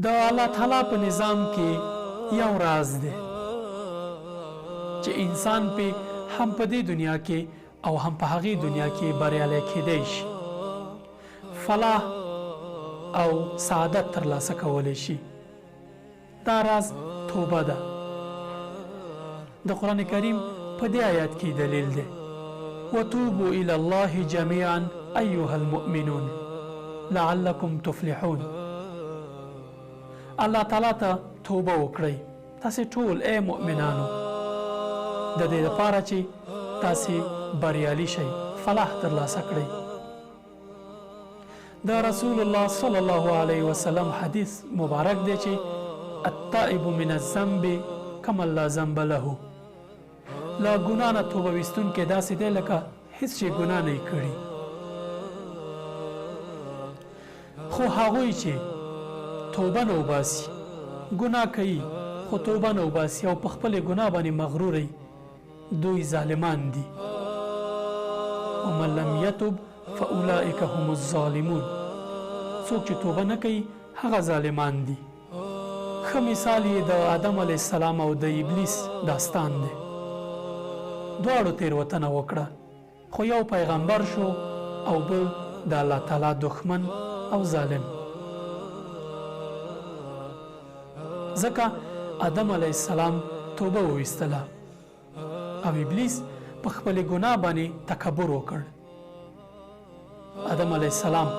د الله تعالی په نظام کې یو راز دی چې انسان په هم په دې دنیا کې او هم په هغې دنیا کې بریالی کېدی شي، فلاح او سعادت ترلاسه کولی شي. دا راز توبه ده. د قرآن کریم په دې آیات کې دلیل دی: وتوبوا الى الله جميعا ايها المؤمنون لعلكم تفلحون. الله تعالی ته توبه وکړئ تاسې ټول ای مؤمنانو، د دې لپاره چې تاسې بریالي شئ، فلاح ترلاسه کړئ. د رسول الله صلی الله علیه وسلم حدیث مبارک دی چې التائب من الذنب کمن لا ذنب له. له ګناه نه توبه ویستونکی داسې دی لکه هیڅ شی ګناه نه یې کړي. خو هغوی چې توبه نه وباسي، ګناه کوي خو توبه نه وباسي او په خپلې ګناه باندې مغرور دوی ظالمان دي. ومن لم یتب فاولئک هم الظالمون. څوک چې توبه نه کوي هغه ظالمان دي. ښه مثال یې د آدم علیه السلام او د ابلیس داستان دی. دواړو تېروتنه وکړه، خو یو پیغمبر شو او بل د الله تعالی دښمن او ظالم. ځکه آدم علیه السلام توبه وویستله او ابلیس په خپلې ګناه باندې تکبر وکړ. آدم علیه السلام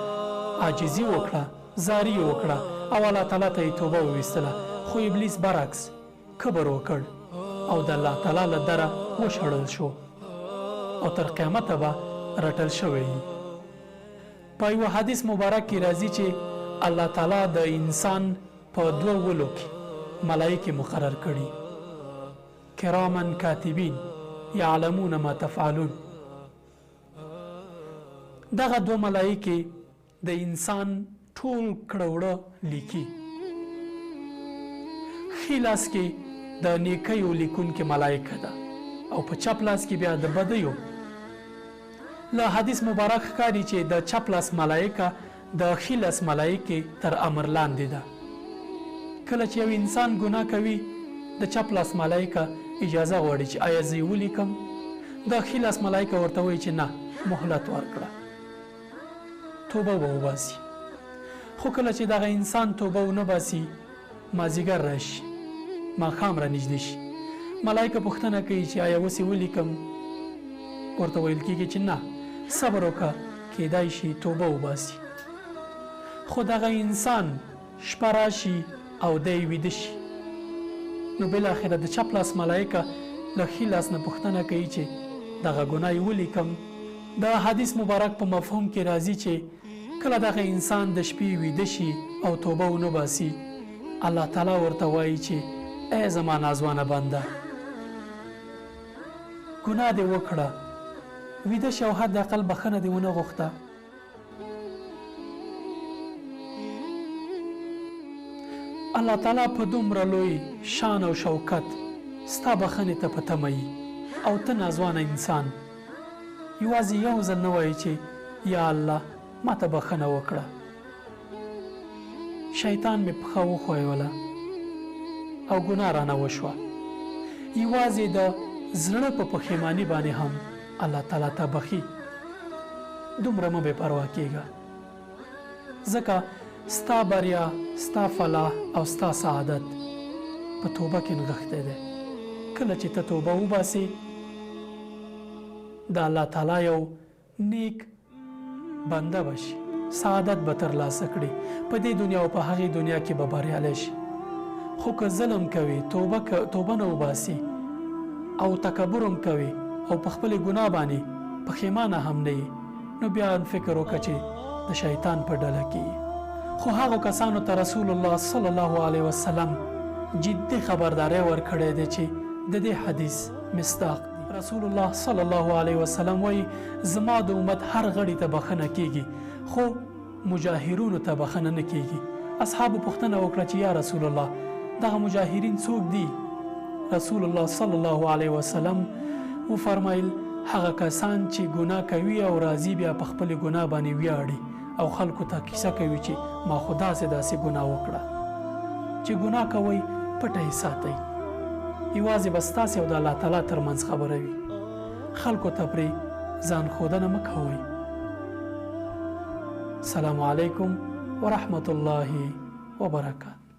عاجزي وکړه، زاري وکړه او الله تعالی ته یې توبه وویستله، خو ابلیس برعکس کبر وکړ او د الله تعالی له دره وشړل شو او تر قیامته به رټل شوی. په یوه حدیث مبارک کې راځي چې الله تعالی د انسان په دوه ولو کې ملایکې مقرر کړي: کراما کاتبین یعلمون ما تفعلون. دغه دوه ملایکې د انسان ټول کړه وړه لیکي. ښي لاس کې د نیکیو لیکونکې ملایکه ده او په چپ لاس کې بیا د بدیو. له حدیث مبارک ښکاري چې د چپ لاس ملایکه د ښي لاس ملایکې تر امر لاندې ده. کله چې یو انسان ګناه کوي د چپ لاس ملایکه اجازه غواړي چې آیا زه یې ولیکم؟ د ښي لاس ملایکه ورته وایي چې نه، مهلت ورکړه، توبه به وباسي. خو کله چې دغه انسان توبه ونه باسي، مازدیګر راشي، ماښام رانږدې شي، ملایکه پوښتنه کوي چې آیا اوس یې ولیکم؟ ورته ویل کېږي چې نه، صبر وکړه، کیدای شي توبه وباسي. خو دغه انسان شپه راشي او دی ویده شي، نو بالاخره د چپ لاس ملایکه له ښي لاس نه پوښتنه کوي چې دغه ګناه یې ولیکم. د حدیث مبارک په مفهوم کې راځي چې کله دغه انسان د شپې ویده شي او توبه ونه باسي، الله تعالی ورته وایي چې ای زما نازوانه بنده، ګناه دې وکړه، ویده شه او حداقل بخښنه دې ونه غوښته. الله تعالی په دومره لوی شان او شوکت ستا بخښنې ته په تمه او ته نازوانه انسان یوازې یو ځل نه وایي چې یا الله ما ته بخښنه وکړه، شیطان مې پښه وښویوله او ګناه رانه وشوه. یوازې د زړه په پښیماني باندې هم الله تعالی ته بخي. دومره مه بې پروا کېږه، ځکه ستا بریا، ستا فلاح او ستا سعادت په توبه کې نغښتی دی. کله چې ته توبه وباسې، د الله تعالی یو نیک بنده بشي، سعادت به ترلاسه کړي په دې دنیا او په هغې دنیا کې به بریالی شي. خو که ظلم کوي، توبه نه وباسي او تکبر هم کوي او په خپلې ګناه باندې پښیمانه هم نه یې، نو بیا فکر وکړه چې د شیطان په ډله کې. خو هغو کسانو ته رسول الله صلی الله علیه وسلم جدي خبرداری ورکړی دی چې د دې حدیث مصداق دی. رسول الله صلی الله علیه وسلم وایي زما د امت هر غړي ته بخښنه کیږي، خو مجاهرونو ته بخښنه نه کیږي. اصحابو پوښتنه وکړه چې یا رسول الله دغه مجاهرین څوک دي؟ رسول الله صلی الله علیه وسلم وفرمایل هغه کسان چې ګناه کوي او راځي بیا په خپل ګناه باندې ویاړي او خلکو ته کیسه کوي چې ما خو داسې ګناه وکړه. چې ګناه کوئ پټه یې ساتئ. یوازې به ستاسې او د الله تعالی ترمنځ خبره وي. خلکو ته پرې ځان ښودنه مه کوئ. السلام علیکم ورحمة الله وبرکاته.